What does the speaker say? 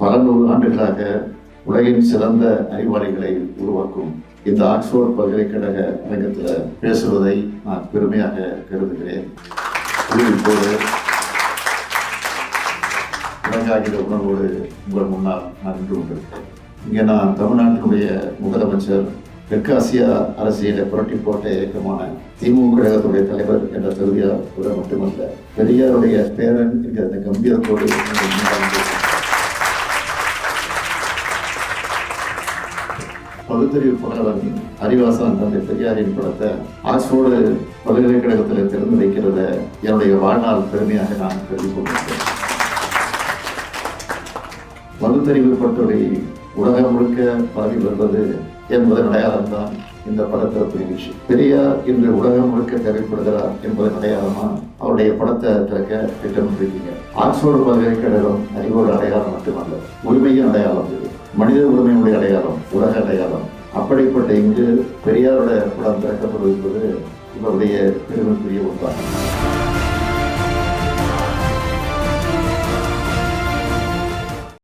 பல 100 ஆண்டுகளாக உலகின் சிறந்த அறிவாளிகளை உருவாக்கும் இந்த ஆக்ஸ்போர்ட் பல்கலைக்கழக அரங்கத்தில் பேசுவதை நான் பெருமையாக கருதுகிறேன். இப்போது உலகாகிற உணர்வோடு உங்கள் முன்னால் நான் நின்று கொண்டிருக்கிறேன். இங்கே நான் தமிழ்நாட்டினுடைய முதலமைச்சர், தெற்காசியா அரசியலை புரட்டி போட்ட இயக்கமான திமுக கழகத்துடைய தலைவர் என்ற தகுதியோடு மட்டுமல்ல, பெரியாருடைய பேரன் என்கிற அந்த கம்பீரத்தோடு பகுத்தறிவு புலவன் அறிவாசன் தந்தை பெரியாரின் படத்தை ஆக்ஸ்போர்டு பல்கலைக்கழகத்தில் திறந்து வைக்கிறத என்னுடைய வாழ்நாள் பெருமையாக நான் கருதி கொண்டிருக்கிறேன். பகுத்தறிவு பட்டறை உலகம் முழுக்க பரவி வருவது என்பதன் அடையாளம் தான் இந்த படத்திறப்பு நிகழ்ச்சி. பெரியார் இன்று உலகம் முழுக்க தேவைப்படுகிறார் என்பதன் அடையாளமா அவருடைய படத்தை திறக்க திட்டமிட்டிருக்கீங்க. ஆக்ஸ்போர்டு பல்கலைக்கழகம் அறிவோட அடையாளம் மட்டுமல்ல, உரிமையின் அடையாளம், இது மனித உரிமையுடைய அடையாளம், உலக அடையாளம். அப்படிப்பட்ட இங்கு பெரியாரோட படம் திறக்கப்படுவது என்பது இவருடைய பெருமைக்குரிய ஒன்றாகும்.